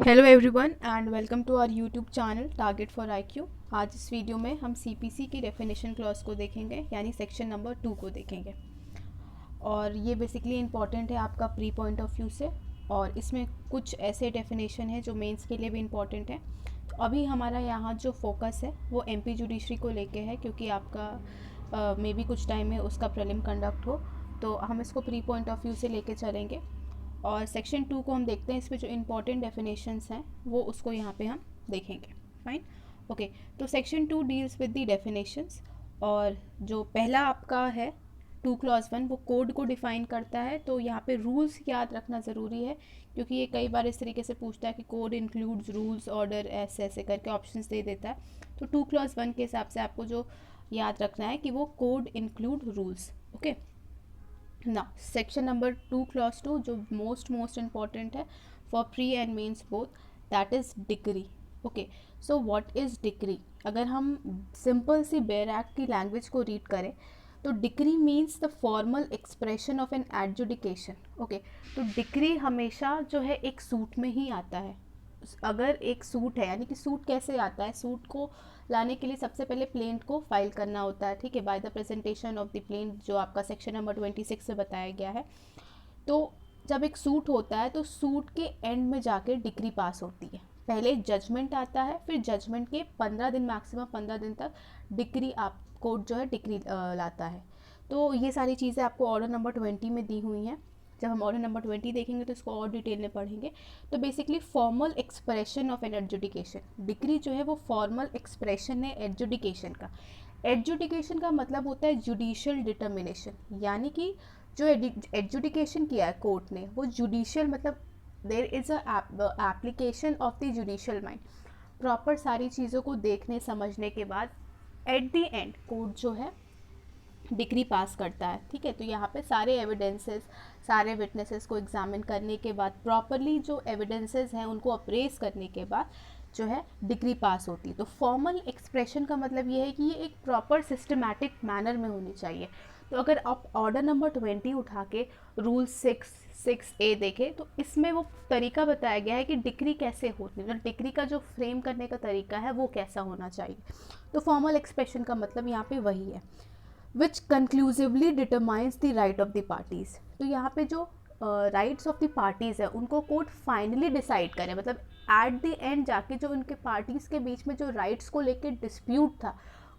Hello everyone and welcome to our YouTube channel Target for IQ. आज इस video में हम सीपीसी की डेफिनेशन क्लॉज को देखेंगे, यानी सेक्शन नंबर 2 को देखेंगे। और ये बेसिकली इम्पॉर्टेंट है आपका प्री पॉइंट ऑफ व्यू से, और इसमें कुछ ऐसे डेफिनेशन है जो मेंस के लिए भी इम्पॉर्टेंट है। तो अभी हमारा यहाँ जो फोकस है वो एमपी जुडिशरी को लेके है, क्योंकि आपका मे बी कुछ टाइम में उसका प्रीलिम कंडक्ट हो, तो हम इसको प्री पॉइंट ऑफ व्यू से लेके चलेंगे। और सेक्शन 2 को हम देखते हैं, इसमें जो इम्पॉर्टेंट डेफिनेशंस हैं वो उसको यहाँ पे हम देखेंगे। Fine, okay. तो section 2 deals with the definitions, और जो पहला आपका है 2 क्लॉज 1 वो कोड को डिफाइन करता है। तो यहाँ पे रूल्स याद रखना ज़रूरी है, क्योंकि ये कई बार इस तरीके से पूछता है कि कोड इंक्लूड्स रूल्स, ऑर्डर, ऐसे ऐसे करके ऑप्शंस दे देता है। तो 2 क्लॉज 1 के हिसाब से आपको जो याद रखना है कि वो कोड इंक्लूड रूल्स। ओके ना, सेक्शन नंबर 2 क्लॉज 2 जो मोस्ट इम्पॉर्टेंट है for pre and mains both, that is decree. Okay, so what is decree? अगर हम सिंपल सी बेयर एक्ट की लैंग्वेज को रीड करें तो decree means the formal expression of an adjudication. Okay, तो डिक्री हमेशा जो है एक सूट में ही आता है। अगर एक सूट है, यानी कि सूट कैसे आता है, सूट को लाने के लिए सबसे पहले प्लेंट को फाइल करना होता है, ठीक है, by the presentation of the plaint, जो आपका सेक्शन नंबर 26 से बताया गया है। तो जब एक सूट होता है तो सूट के एंड में जाके डिक्री पास होती है। पहले जजमेंट आता है, फिर जजमेंट के 15 दिन, मैक्सिमम 15 दिन तक डिक्री आप कोर्ट जो है डिक्री लाता है। तो ये सारी चीज़ें आपको ऑर्डर नंबर 20 में दी हुई हैं। जब हम ऑर्डर नंबर 20 देखेंगे तो इसको और डिटेल में पढ़ेंगे। तो basically formal expression of an adjudication, decree जो है वो फॉर्मल एक्सप्रेशन है एडजुडिकेशन का। एडजुडिकेशन का मतलब होता है जुडिशियल डिटर्मिनेशन, यानी कि जो एडजुडिकेशन किया है कोर्ट ने वो जुडिशियल, मतलब there is a application of the judicial mind. Proper सारी चीज़ों को देखने समझने के बाद एट द एंड कोर्ट जो है डिग्री पास करता है, ठीक है। तो यहाँ पे सारे एविडेंसेस, सारे विटनेसेस को एग्जामिन करने के बाद, प्रॉपरली जो एविडेंसेस हैं उनको अप्रेस करने के बाद जो है डिग्री पास होती है। तो फॉर्मल एक्सप्रेशन का मतलब ये है कि ये एक प्रॉपर सिस्टमैटिक मैनर में होनी चाहिए। तो अगर आप ऑर्डर नंबर 20 उठा के रूल 6A देखें तो इसमें वो तरीका बताया गया है कि डिग्री कैसे होती है, मतलब डिग्री का जो फ्रेम करने का तरीका है वो कैसा होना चाहिए। तो फॉर्मल एक्सप्रेशन का मतलब यहाँ पे वही है, which conclusively determines the right of the parties. तो यहाँ पे जो राइट्स ऑफ द पार्टीज़ है उनको कोर्ट फाइनली डिसाइड करे, मतलब एट द एंड जाके जो उनके पार्टीज़ के बीच में जो राइट्स को लेके डिस्प्यूट था,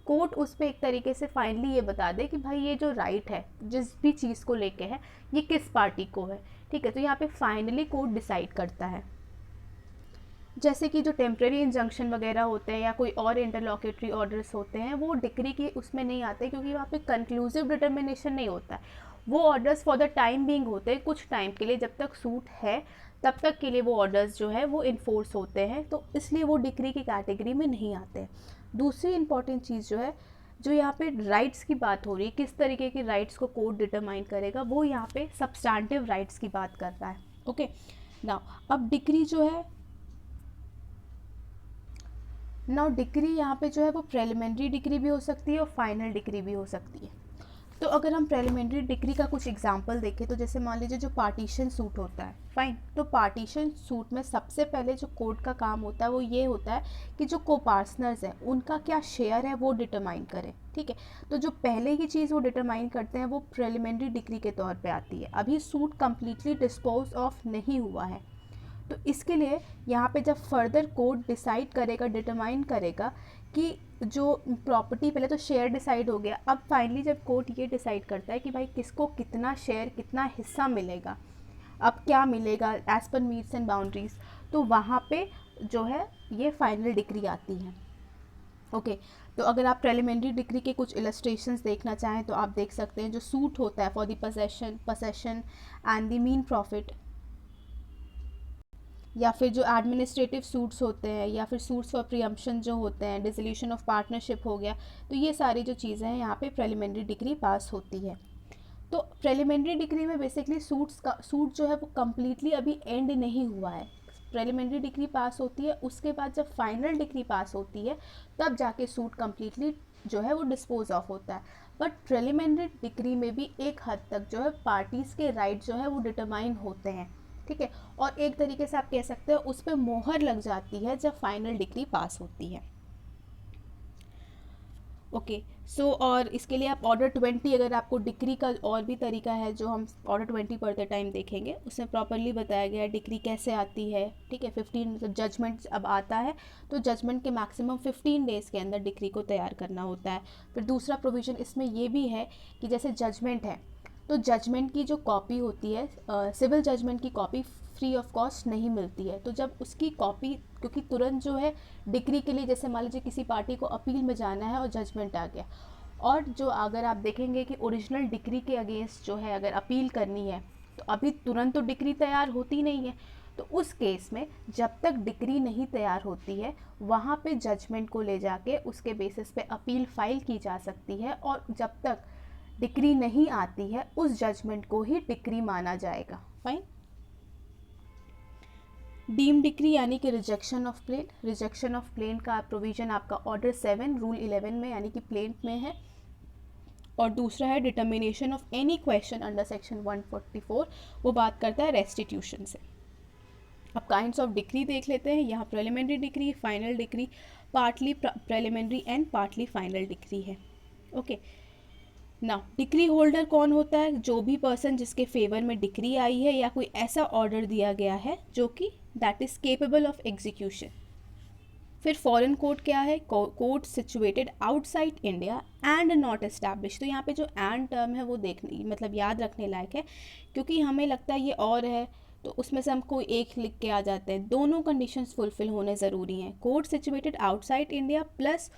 कोर्ट उस पर एक तरीके से फाइनली ये बता दे कि भाई ये जो राइट है जिस भी चीज़ को लेके है ये किस पार्टी को है, ठीक है। तो यहाँ पे फाइनली कोर्ट डिसाइड करता है। जैसे कि जो टेम्प्रेरी इंजंक्शन वगैरह होते हैं या कोई और इंटरलॉकेटरी ऑर्डर्स होते हैं वो डिक्री की उसमें नहीं आते, क्योंकि वहाँ पे कंक्लूसिव डिटर्मिनेशन नहीं होता है। वो orders for the time being होते हैं, कुछ टाइम के लिए, जब तक सूट है तब तक के लिए वो ऑर्डर्स जो है वो इन्फोर्स होते हैं, तो इसलिए वो डिक्री की कैटेगरी में नहीं आते हैं। दूसरी इंपॉर्टेंट चीज़ जो है, जो यहाँ पे राइट्स की बात हो रही है, किस तरीके की राइट्स को कोर्ट डिटरमाइन करेगा, वो यहाँ पे सब्सटैंटिव राइट्स की बात कर रहा है। ओके नाउ, अब डिक्री जो है, नाउ डिक्री यहाँ पे जो है वो प्रेलिमिनरी डिक्री भी हो सकती है और फाइनल डिक्री भी हो सकती है। तो अगर हम प्रेलिमिनरी डिक्री का कुछ एग्जांपल देखें तो जैसे मान लीजिए जो पार्टीशन सूट होता है, फाइन, तो पार्टीशन सूट में सबसे पहले जो कोर्ट का काम होता है वो ये होता है कि जो कोपार्टनर्स हैं उनका क्या शेयर है वो डिटरमाइन करें, ठीक है। तो जो पहले की चीज़ वो डिटरमाइन करते हैं वो प्रेलिमिनरी डिक्री के तौर पे आती है, अभी सूट कम्प्लीटली डिस्पोज ऑफ नहीं हुआ है। तो इसके लिए यहाँ पे जब फर्दर कोर्ट डिसाइड करेगा, डिटरमाइन करेगा कि जो प्रॉपर्टी, पहले तो शेयर डिसाइड हो गया, अब फाइनली जब कोर्ट ये डिसाइड करता है कि भाई किसको कितना शेयर, कितना हिस्सा मिलेगा, अब क्या मिलेगा as per meets and boundaries, तो वहाँ पे जो है ये फाइनल डिक्री आती है। ओके, तो अगर आप प्रेलिमिनरी डिक्री के कुछ इलस्ट्रेशंस देखना चाहें तो आप देख सकते हैं। जो सूट होता है for the possession and the mean profit, या फिर जो एडमिनिस्ट्रेटिव सूट्स होते हैं, या फिर सूट्स फॉर प्रीएम्पशन जो होते हैं, डिसोल्यूशन ऑफ पार्टनरशिप हो गया, तो ये सारी जो चीज़ें हैं यहाँ पे प्रेलिमिनरी डिग्री पास होती है। तो प्रेलिमिनरी डिग्री में बेसिकली सूट जो है वो कम्प्लीटली अभी एंड नहीं हुआ है, प्रेलिमिनरी डिग्री पास होती है, उसके बाद जब फाइनल डिग्री पास होती है तब जाके सूट कम्प्लीटली जो है वो डिस्पोज ऑफ होता है। बट प्रेलिमिनरी डिग्री में भी एक हद तक जो है पार्टीज़ के राइट जो है वो डिटरमाइन होते हैं, ठीक है। और एक तरीके से आप कह सकते हो उस पर मोहर लग जाती है जब फाइनल डिग्री पास होती है। ओके सो और इसके लिए आप ऑर्डर 20, अगर आपको डिग्री का और भी तरीका है जो हम ऑर्डर 20 पढ़ते टाइम देखेंगे, उसमें प्रॉपरली बताया गया है डिग्री कैसे आती है। ठीक है, 15 जजमेंट अब आता है तो जजमेंट के मैक्सिमम 15 डेज़ के अंदर डिग्री को तैयार करना होता है। फिर दूसरा प्रोविज़न इसमें ये भी है कि जैसे जजमेंट है तो जजमेंट की जो कॉपी होती है, सिविल जजमेंट की कॉपी फ्री ऑफ कॉस्ट नहीं मिलती है। तो जब उसकी कॉपी, क्योंकि तुरंत जो है डिग्री के लिए, जैसे मान लीजिए किसी पार्टी को अपील में जाना है और जजमेंट आ गया, और जो अगर आप देखेंगे कि ओरिजिनल डिग्री के अगेंस्ट जो है अगर अपील करनी है तो अभी तुरंत तो डिग्री तैयार होती नहीं है। तो उस केस में जब तक डिग्री नहीं तैयार होती है वहाँ पे जजमेंट को ले जाके उसके बेसिस पे अपील फाइल की जा सकती है, और जब तक डिग्री नहीं आती है उस जजमेंट को ही डिग्री माना जाएगा। फाइन। डीम डिग्री यानी कि rejection of plaint. Rejection of plaint का प्रोविज़न आपका ऑर्डर 7 रूल 11 में यानी कि प्लेन में है। और दूसरा है determination of any question under section 144, वो बात करता है रेस्टिट्यूशन से। अब काइंड्स ऑफ डिग्री देख लेते हैं। यहाँ preliminary degree, final decree, partly preliminary and partly final decree है। ओके ना, डिग्री होल्डर कौन होता है? जो भी पर्सन जिसके फेवर में डिग्री आई है या कोई ऐसा ऑर्डर दिया गया है जो कि that is capable of execution. फिर फॉरेन कोर्ट क्या है? Court situated outside India and not establish. तो यहाँ पे जो एंड टर्म है वो देखने मतलब याद रखने लायक है, क्योंकि हमें लगता है ये और है तो उसमें से हमको एक लिख के आ जाते हैं। दोनों कंडीशंस फुलफिल होने ज़रूरी हैं। Court situated outside India plus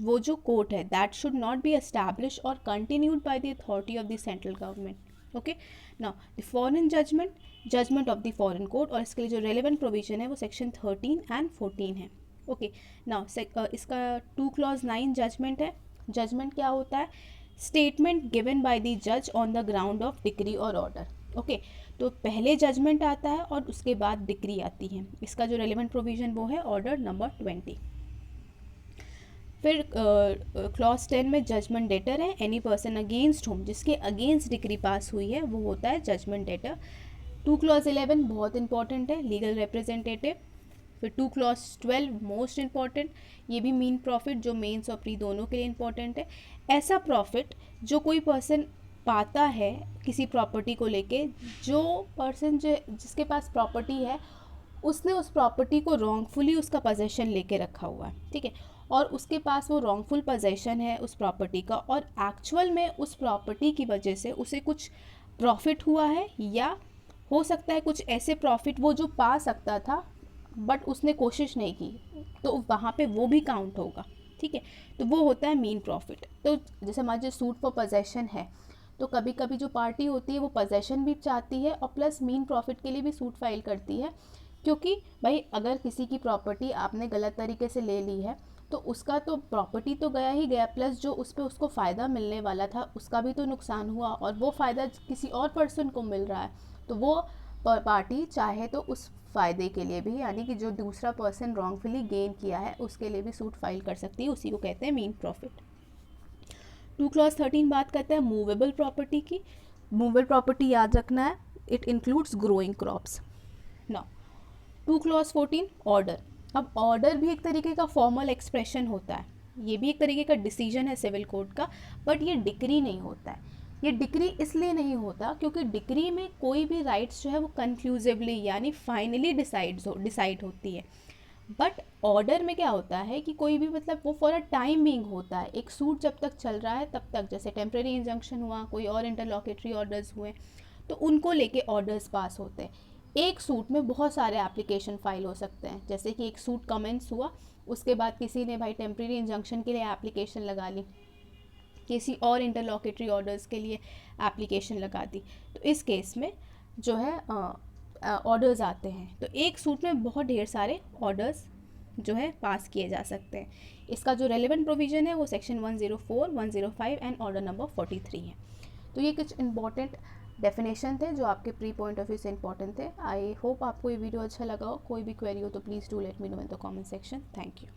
वो जो कोर्ट है that should not be establish और continued by the authority of the central government. Okay now the foreign judgement of the foreign court, और इसके लिए जो रेलिवेंट प्रोविजन है वो सेक्शन 13 एंड 14 है। ओके नाउ इसका 2 क्लॉज 9 जजमेंट है। जजमेंट क्या होता है? स्टेटमेंट गिवन बाय द जज on the ground of degree और ऑर्डर। ओके तो पहले जजमेंट आता है और उसके बाद डिग्री आती है। इसका जो रेलिवेंट प्रोविजन वो है ऑर्डर नंबर 20। फिर क्लॉज 10 में जजमेंट डेटर है। एनी पर्सन अगेंस्ट होम, जिसके अगेंस्ट डिग्री पास हुई है वो होता है जजमेंट डेटर। 2 क्लॉज 11 बहुत इंपॉर्टेंट है, लीगल रिप्रेजेंटेटिव। फिर 2 क्लॉज 12 मोस्ट इंपॉर्टेंट, ये भी मीन प्रॉफिट जो मेंस और प्री दोनों के लिए इंपॉर्टेंट है। ऐसा प्रॉफिट जो कोई पर्सन पाता है किसी प्रॉपर्टी को लेके, जो पर्सन जिसके पास प्रॉपर्टी है उसने उस प्रॉपर्टी को रॉन्गफुली उसका पोजेशन लेके रखा हुआ है। ठीक है, और उसके पास वो रॉन्गफुल पोजेशन है उस प्रॉपर्टी का, और एक्चुअल में उस प्रॉपर्टी की वजह से उसे कुछ प्रॉफिट हुआ है, या हो सकता है कुछ ऐसे प्रॉफिट वो जो पा सकता था बट उसने कोशिश नहीं की, तो वहाँ पे वो भी काउंट होगा। ठीक है, तो वो होता है मीन प्रॉफिट। तो जैसे मान लीजिए सूट फॉर पोजेशन है, तो कभी कभी जो पार्टी होती है वो पोजेशन भी चाहती है और प्लस मीन प्रॉफिट के लिए भी सूट फाइल करती है, क्योंकि भाई अगर किसी की प्रॉपर्टी आपने गलत तरीके से ले ली है तो उसका तो प्रॉपर्टी तो गया ही गया, प्लस जो उस पर उसको फ़ायदा मिलने वाला था उसका भी तो नुकसान हुआ, और वो फ़ायदा किसी और पर्सन को मिल रहा है, तो वो पार्टी चाहे तो उस फ़ायदे के लिए भी, यानी कि जो दूसरा पर्सन रॉन्गफुली गेन किया है उसके लिए भी सूट फाइल कर सकती है। उसी को कहते हैं मीन प्रॉफिट। 2 क्लॉज 13 बात करते हैं मूवेबल प्रॉपर्टी की। मूवेबल प्रॉपर्टी याद रखना है, it includes growing crops. Now 2 clause 14 order. अब ऑर्डर भी एक तरीके का फॉर्मल एक्सप्रेशन होता है, ये भी एक तरीके का डिसीजन है सिविल कोड का, बट ये डिक्री नहीं होता है। ये डिक्री इसलिए नहीं होता क्योंकि डिक्री में कोई भी राइट्स जो है वो कंक्लूसिवली यानी फाइनली डिसाइड होती है, बट ऑर्डर में क्या होता है कि कोई भी मतलब वो फॉर अ टाइम बीइंग होता है। एक सूट जब तक चल रहा है तब तक, जैसे टेम्प्रेरी इंजंक्शन हुआ, कोई और इंटरलॉकेटरी ऑर्डर्स हुए, तो उनको लेके ऑर्डर्स पास होते हैं। एक सूट में बहुत सारे एप्लीकेशन फाइल हो सकते हैं, जैसे कि एक सूट कमेंस हुआ, उसके बाद किसी ने भाई टेम्प्रेरी इंजंक्शन के लिए एप्लीकेशन लगा ली, किसी और इंटरलॉकेटरी ऑर्डर्स के लिए एप्लीकेशन लगा दी, तो इस केस में जो है ऑर्डर्स आते हैं। तो एक सूट में बहुत ढेर सारे ऑर्डर्स जो है पास किए जा सकते हैं। इसका जो रेलेवेंट प्रोविज़न है वो सेक्शन 104, 105 एंड ऑर्डर नंबर 43 है। तो ये कुछ इंपॉर्टेंट डेफिनेशन थे जो आपके प्री पॉइंट ऑफ व्यू से इंपॉर्टेंट थे। आई होप आपको ये वीडियो अच्छा लगा हो। कोई भी क्वेरी हो तो please do let me know in the comment section. Thank you.